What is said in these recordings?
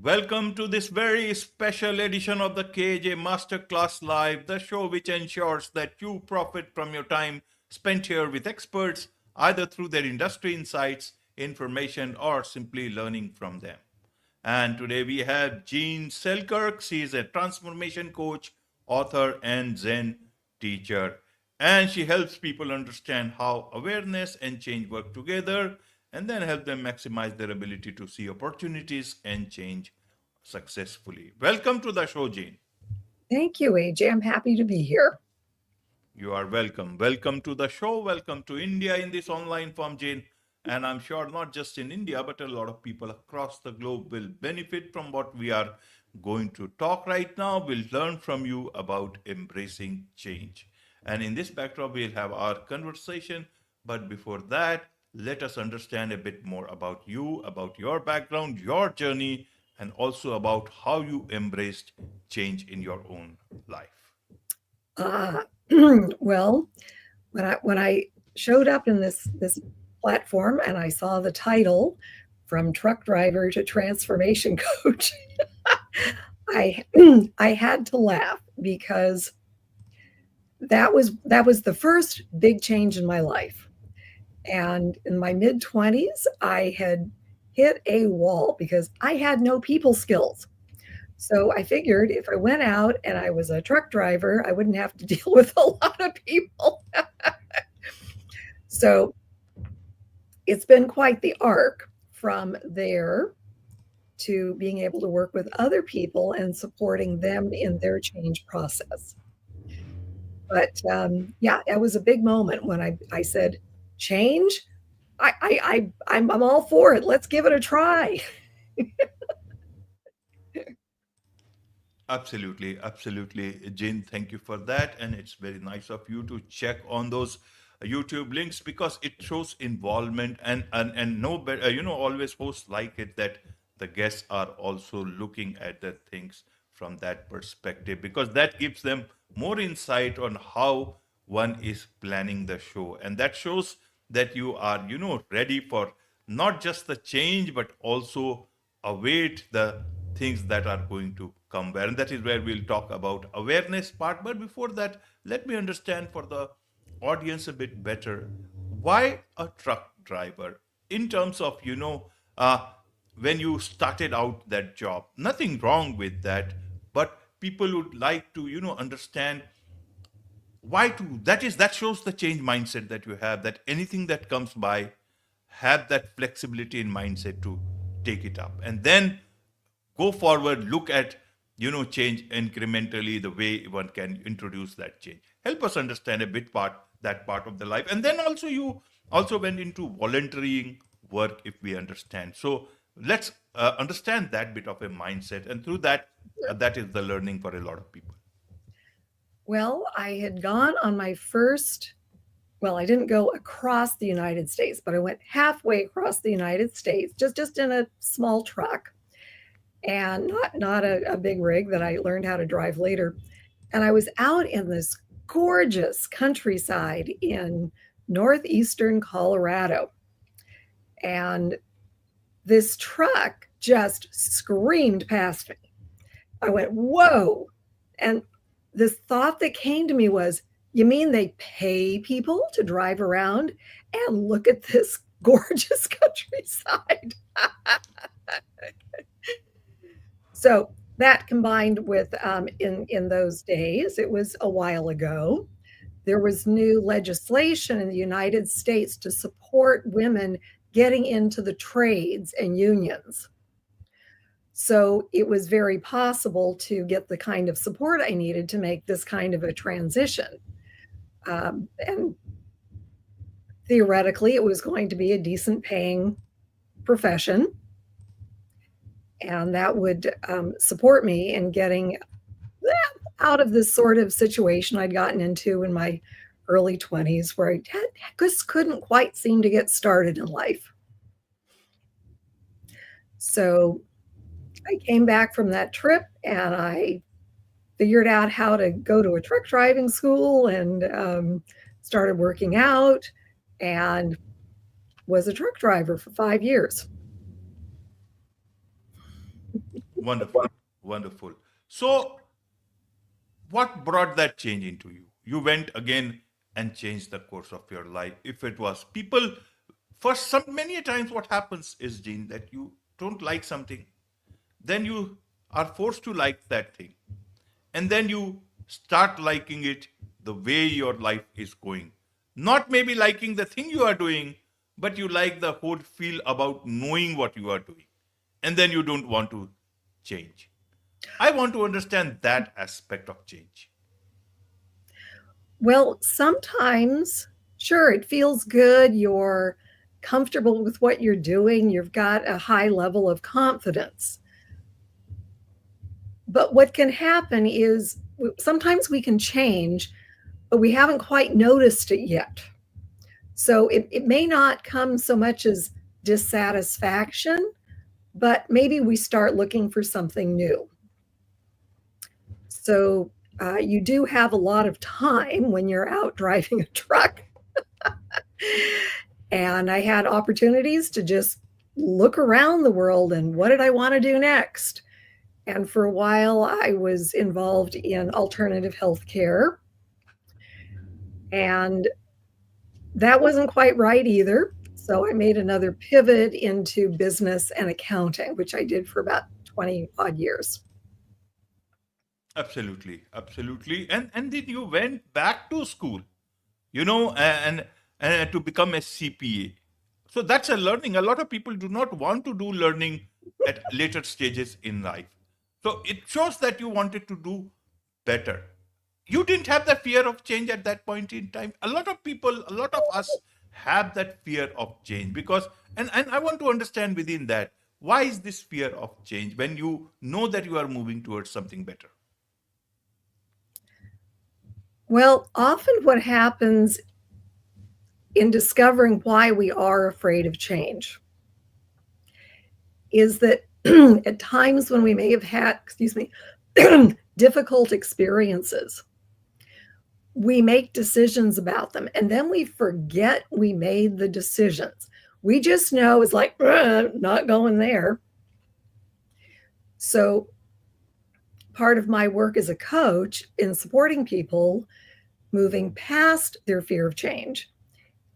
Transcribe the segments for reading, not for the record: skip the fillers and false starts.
Welcome to this very special edition of the KJ Masterclass Live, the show which ensures that you profit from your time spent here with experts, either through their industry insights, information, or simply learning from them. And today we have Jean Selkirk. She is a transformation coach, author, and Zen teacher. And she helps people understand how awareness and change work together and then help them maximize their ability to see opportunities and change successfully. Welcome to the show, Jean. Thank you, AJ. I'm happy to be here. You are welcome. Welcome to the show. Welcome to India in this online form, Jane. And I'm sure not just in India, but a lot of people across the globe will benefit from what we are going to talk right now. We'll learn from you about embracing change. And in this backdrop, we'll have our conversation. But before that, let us understand a bit more about you, about your background, your journey, and also about how you embraced change in your own life. Uh, well, when I showed up in this platform and I saw the title from truck driver to transformation coach, I I had to laugh because that was the first big change in my life. And in my mid 20s, I had hit a wall because I had no people skills. So I figured if I went out and I was a truck driver, I wouldn't have to deal with a lot of people. So it's been quite the arc from there to being able to work with other people and supporting them in their change process. But yeah, it was a big moment when I said, change, I'm all for it. Let's give it a try. Absolutely, absolutely, Jin. Thank you for that, and it's very nice of you to check on those YouTube links because it shows involvement and no better. Always hosts like it that the guests are also looking at the things from that perspective because that gives them more insight on how one is planning the show, and that shows that you are ready for not just the change but also await the things that are going to come where, and that is where we'll talk about awareness part. But before that, let me understand for the audience a bit better why a truck driver in terms of uh, when you started out that job. Nothing wrong with that, but people would like to understand why to that shows the change mindset that you have, that anything that comes by, have that flexibility in mindset to take it up and then go forward, look at change incrementally, the way one can introduce that change. Help us understand a bit that part of the life. And then also you also went into volunteering work, if we understand. So let's understand that bit of a mindset, and through that, that is the learning for a lot of people. Well, I had gone on my first, well, I didn't go across the United States, but I went halfway across the United States, just in a small truck and not a big rig that I learned how to drive later. And I was out in this gorgeous countryside in northeastern Colorado. And this truck just screamed past me. I went, whoa. And this thought that came to me was, you mean they pay people to drive around and look at this gorgeous countryside? So that combined with in those days, it was a while ago, there was new legislation in the United States to support women getting into the trades and unions. So it was very possible to get the kind of support I needed to make this kind of a transition. And theoretically, it was going to be a decent paying profession. And that would support me in getting out of this sort of situation I'd gotten into in my early 20s where I just couldn't quite seem to get started in life. So I came back from that trip and I figured out how to go to a truck driving school and started working out and was a truck driver for 5 years. Wonderful, wonderful. So, what brought that change into you? You went again and changed the course of your life. If it was people, for some many times, what happens is, Jean, that you don't like something, then you are forced to like that thing, and then you start liking it the way your life is going. Not maybe liking the thing you are doing, but you like the whole feel about knowing what you are doing, and then you don't want to change. I want to understand that aspect of change. Well, sometimes, sure, it feels good. You're comfortable with what you're doing. You've got a high level of confidence. But what can happen is sometimes we can change, but we haven't quite noticed it yet. So it may not come so much as dissatisfaction, but maybe we start looking for something new. So you do have a lot of time when you're out driving a truck. And I had opportunities to just look around the world and what did I want to do next? And for a while, I was involved in alternative health care. And that wasn't quite right either. So I made another pivot into business and accounting, which I did for about 20 odd years. Absolutely, absolutely. And then you went back to school, and to become a CPA. So that's a learning. A lot of people do not want to do learning at later stages in life. So it shows that you wanted to do better. You didn't have the fear of change at that point in time. A lot of people, a lot of us have that fear of change because, and I want to understand within that, why is this fear of change when you know that you are moving towards something better? Well, often what happens in discovering why we are afraid of change is that at times when we may have had, excuse me, difficult experiences, we make decisions about them and then we forget we made the decisions. We just know it's like, not going there. So part of my work as a coach in supporting people moving past their fear of change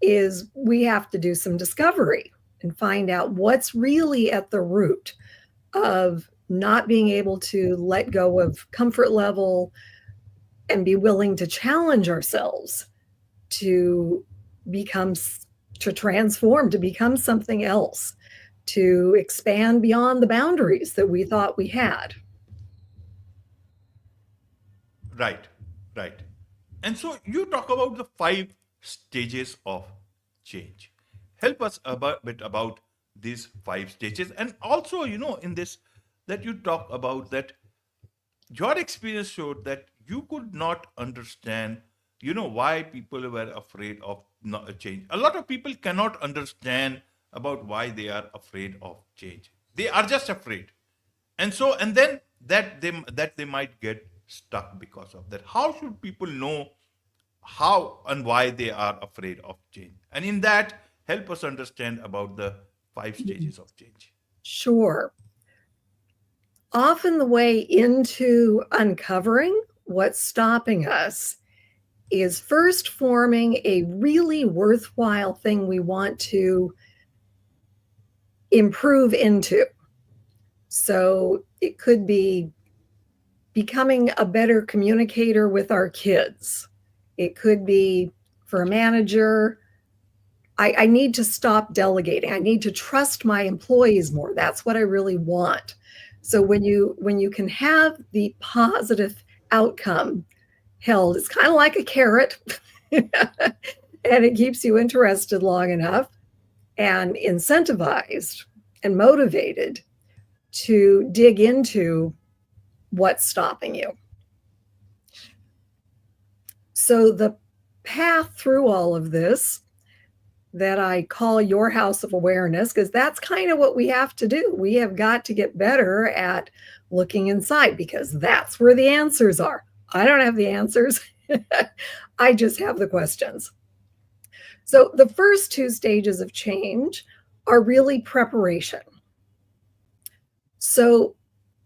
is we have to do some discovery and find out what's really at the root of not being able to let go of comfort level and be willing to challenge ourselves to become, to transform, to become something else, to expand beyond the boundaries that we thought we had. Right, right. And so you talk about the five stages of change. Help us a bit about these five stages. And also, in this, that you talk about that your experience showed that you could not understand, why people were afraid of not change. A lot of people cannot understand about why they are afraid of change. They are just afraid. And so, and then that they might get stuck because of that. How should people know how and why they are afraid of change? And in that, help us understand about the five stages of change. Sure. Often the way into uncovering what's stopping us is first forming a really worthwhile thing we want to improve into. So it could be becoming a better communicator with our kids. It could be for a manager, I need to stop delegating. I need to trust my employees more. That's what I really want. So when you can have the positive outcome held, it's kind of like a carrot, and it keeps you interested long enough and incentivized and motivated to dig into what's stopping you. So the path through all of this that I call your house of awareness, because that's kind of what we have to do. We have got to get better at looking inside because that's where the answers are. I don't have the answers. I just have the questions. So the first two stages of change are really preparation. So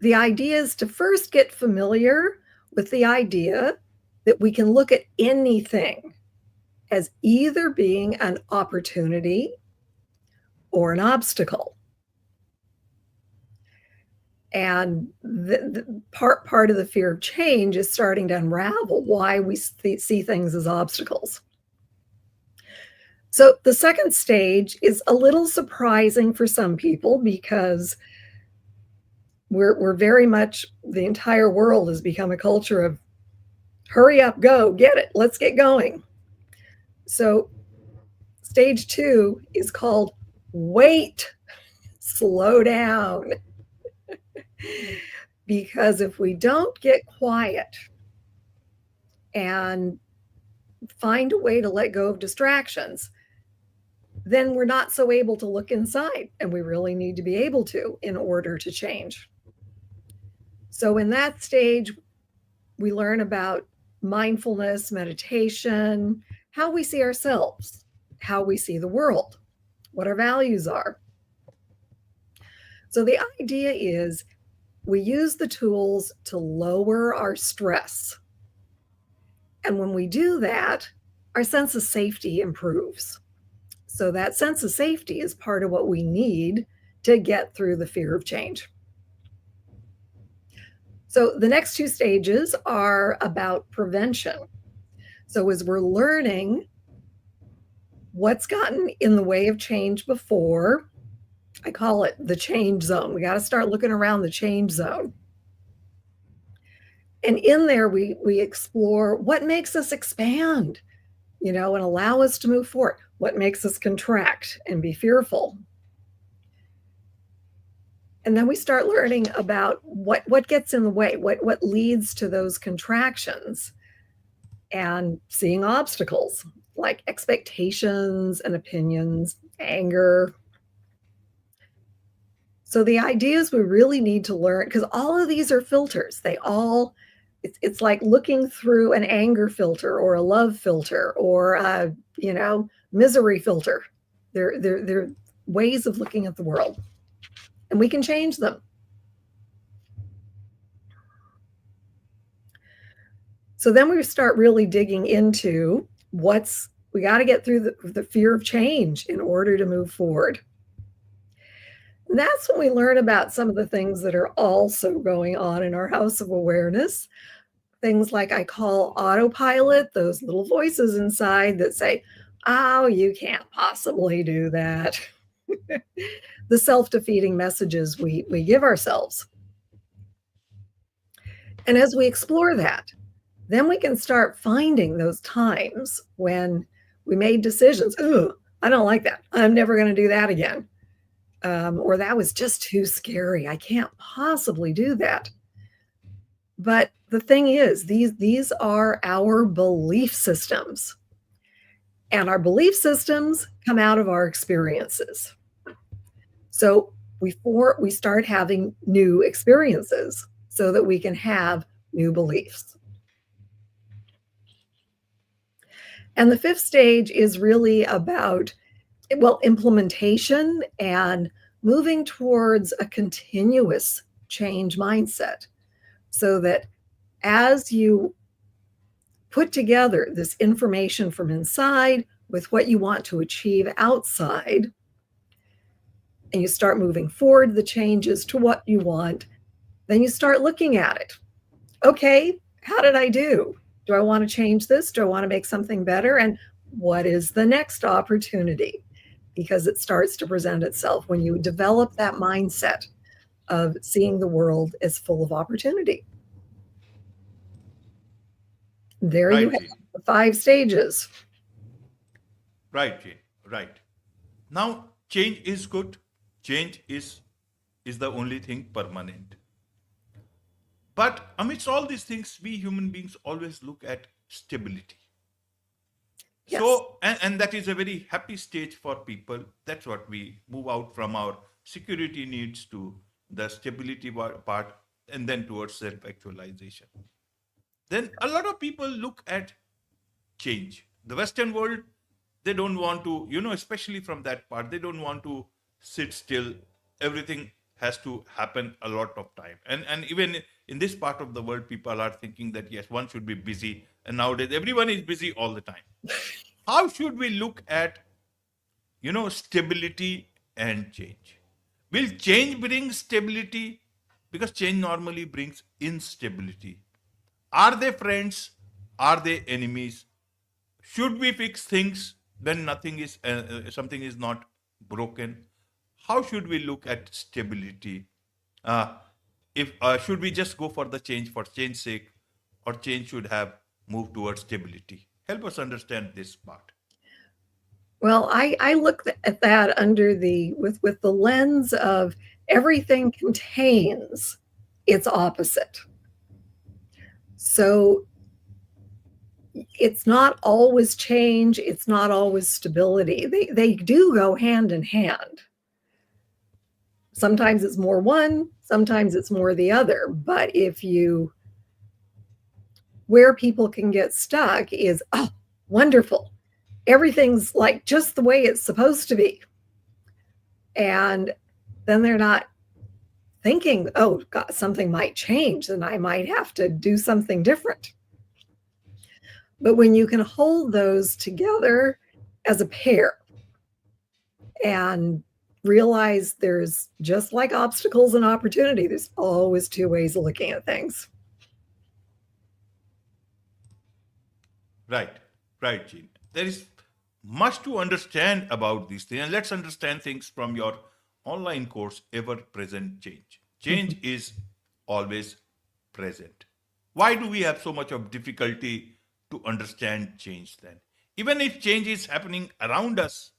The idea is to first get familiar with the idea that we can look at anything as either being an opportunity or an obstacle. And the part of the fear of change is starting to unravel why we see things as obstacles. So the second stage is a little surprising for some people because we're very much, the entire world has become a culture of hurry up, go, get it, let's get going. So stage 2 is called wait, slow down. Because if we don't get quiet and find a way to let go of distractions, then we're not so able to look inside, and we really need to be able to in order to change. So in that stage, we learn about mindfulness, meditation, how we see ourselves, how we see the world, what our values are. So the idea is we use the tools to lower our stress. And when we do that, our sense of safety improves. So that sense of safety is part of what we need to get through the fear of change. So the next 2 stages are about prevention. So as we're learning what's gotten in the way of change before, I call it the change zone. We got to start looking around the change zone. And in there, we explore what makes us expand, and allow us to move forward. What makes us contract and be fearful? And then we start learning about what gets in the way, what leads to those contractions, and seeing obstacles like expectations and opinions, anger. So the idea is we really need to learn, because all of these are filters. It's like looking through an anger filter or a love filter or a, misery filter. They're ways of looking at the world, and we can change them. So then we start really digging into we got to get through the fear of change in order to move forward. And that's when we learn about some of the things that are also going on in our house of awareness. Things like I call autopilot, those little voices inside that say, oh, you can't possibly do that. The self-defeating messages we give ourselves. And as we explore that, then we can start finding those times when we made decisions. Ooh, I don't like that. I'm never going to do that again. Or that was just too scary. I can't possibly do that. But the thing is, these are our belief systems. And our belief systems come out of our experiences. So we start having new experiences so that we can have new beliefs. And the 5th stage is really about, implementation and moving towards a continuous change mindset, so that as you put together this information from inside with what you want to achieve outside, and you start moving forward the changes to what you want, then you start looking at it. Okay, how did I do? Do I want to change this? Do I want to make something better? And what is the next opportunity? Because it starts to present itself when you develop that mindset of seeing the world as full of opportunity. There you Right, have Jane. the 5 stages. Right, Jane. Right. Now, change is good. Change is the only thing permanent. But amidst all these things, we human beings always look at stability. Yes. And that is a very happy stage for people. That's what we move out from our security needs to the stability part, and then towards self actualization. Then a lot of people look at change. The Western world, they don't want to, especially from that part, they don't want to sit still. Everything has to happen a lot of time. And even in this part of the world, people are thinking that yes, one should be busy, and nowadays everyone is busy all the time. How should we look at stability and change? Will change bring stability? Because change normally brings instability. Are they friends? Are they enemies? Should we fix things when nothing is something is not broken? How should we look at stability? Uh, if Should we just go for the change for change sake, or change should have moved towards stability? Help us understand this part. Well, I look at that under with the lens of everything contains its opposite. So it's not always change, it's not always stability. They do go hand in hand. Sometimes it's more one, sometimes it's more the other. But where people can get stuck is, oh, wonderful. Everything's like just the way it's supposed to be. And then they're not thinking, oh, God, something might change, then I might have to do something different. But when you can hold those together as a pair and realize there's, just like obstacles and opportunity, there's always two ways of looking at things. Right, right, Gene. There is much to understand about these things, and let's understand things from your online course, Ever Present Change. Change is always present. Why do we have so much of difficulty to understand change then? Even if change is happening around us,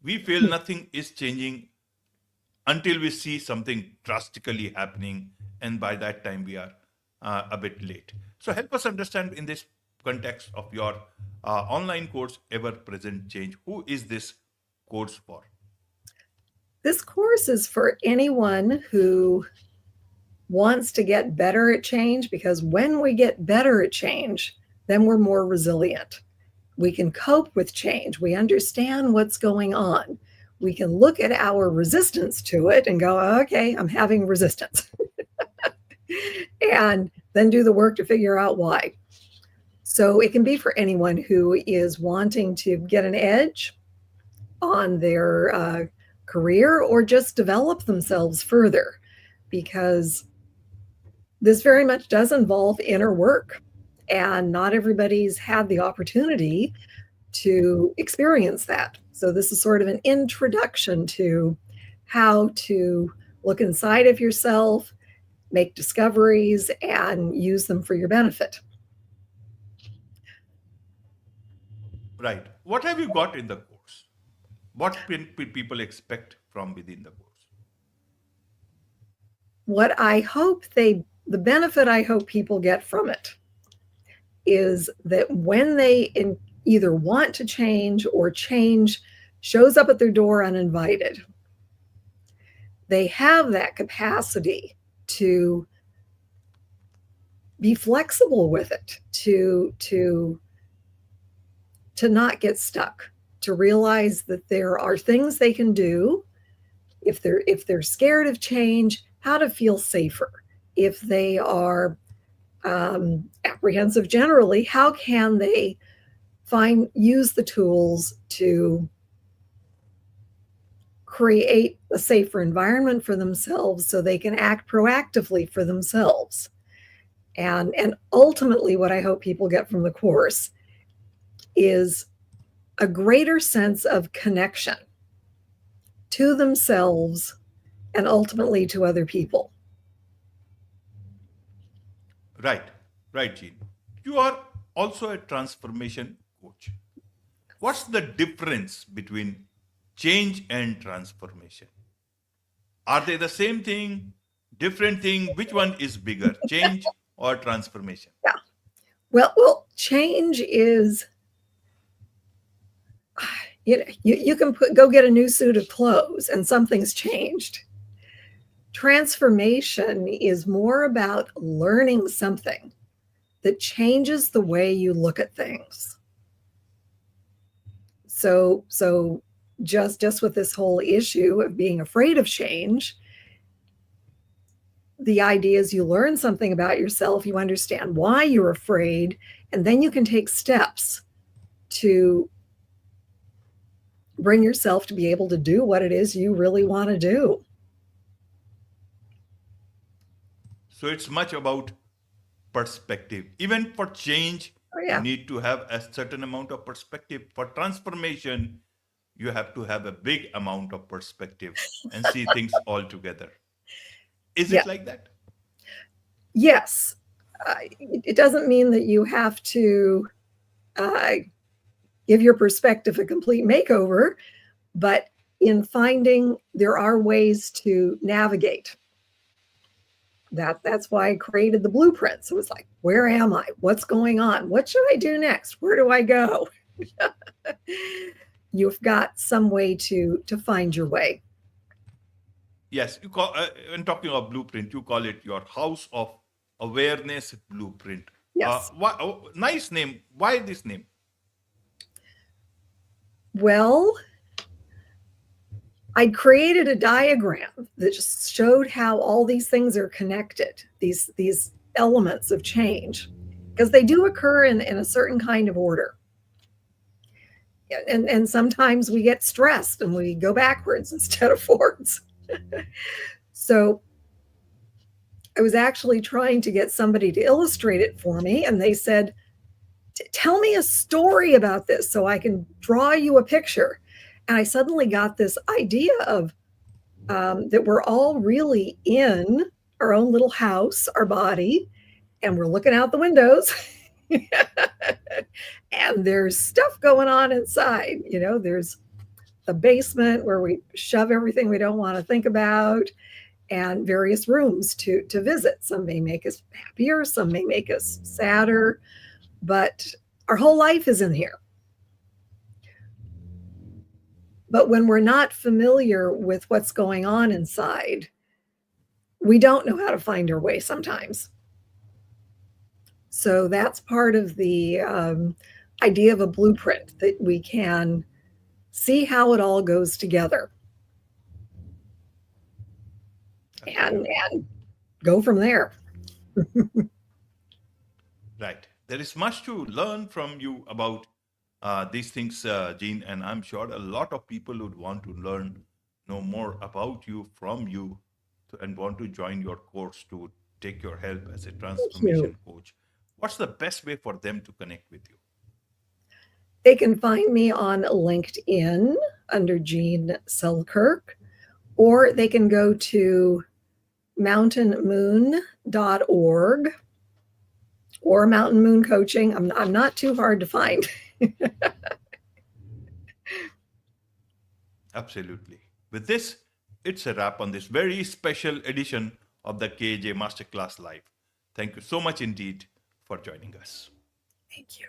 we feel nothing is changing until we see something drastically happening, and by that time we are a bit late. So help us understand in this context of your online course, Ever Present Change. Who is this course for? This course is for anyone who wants to get better at change, because when we get better at change, then we're more resilient. We can cope with change. We understand what's going on. We can look at our resistance to it and go, okay, I'm having resistance. And then do the work to figure out why. So it can be for anyone who is wanting to get an edge on their career or just develop themselves further, because this very much does involve inner work, and not everybody's had the opportunity to experience that. So this is sort of an introduction to how to look inside of yourself, make discoveries, and use them for your benefit. Right. What have you got in the course? What can people expect from within the course? What I hope the benefit I hope people get from it is that when they either want to change or change shows up at their door uninvited, they have that capacity to be flexible with it, to not get stuck, to realize that there are things they can do if they're scared of change, how to feel safer. If they are apprehensive generally, how can they use the tools to create a safer environment for themselves so they can act proactively for themselves. And ultimately, what I hope people get from the course is a greater sense of connection to themselves and ultimately to other people. Right, right, Gene. You are also a transformation coach. What's the difference between change and transformation? Are they the same thing, different thing? Which one is bigger, change or transformation? Yeah. Well, change is, you can go get a new suit of clothes and something's changed. Transformation is more about learning something that changes the way you look at things. So just with this whole issue of being afraid of change, the idea is you learn something about yourself, you understand why you're afraid, and then you can take steps to bring yourself to be able to do what it is you really want to do. So it's much about perspective. Even for change, Oh, you yeah. need to have a certain amount of perspective. For transformation, you have to have a big amount of perspective and see things all together. Is Yeah. it like that? Yes. It doesn't mean that you have to uh, give your perspective a complete makeover, but in finding there are ways to navigate. That's why I created the blueprints. It was like, where am I? What's going on? What should I do next? Where do I go? You've got some way to find your way. Yes, you call when talking of blueprint, you call it your house of awareness blueprint. Yes. Nice name. Why this name? Well, I created a diagram that just showed how all these things are connected, these elements of change, because they do occur in a certain kind of order. And sometimes we get stressed and we go backwards instead of forwards. So I was actually trying to get somebody to illustrate it for me, and they said, tell me a story about this so I can draw you a picture. And I suddenly got this idea of that we're all really in our own little house, our body, and we're looking out the windows. And there's stuff going on inside. There's the basement where we shove everything we don't want to think about, and various rooms to visit. Some may make us happier, some may make us sadder, but our whole life is in here. But when we're not familiar with what's going on inside, we don't know how to find our way sometimes. So that's part of the idea of a blueprint, that we can see how it all goes together and go from there. Right. There is much to learn from you about these things, Jean, and I'm sure a lot of people would want to know more about you from you, and want to join your course to take your help as a Thank you. transformation coach. What's the best way for them to connect with you? They can find me on LinkedIn under Jean Selkirk, or they can go to mountainmoon.org or Mountain Moon Coaching. I'm not too hard to find. Absolutely. With this, it's a wrap on this very special edition of the KJ Masterclass Live. Thank you so much indeed for joining us. Thank you.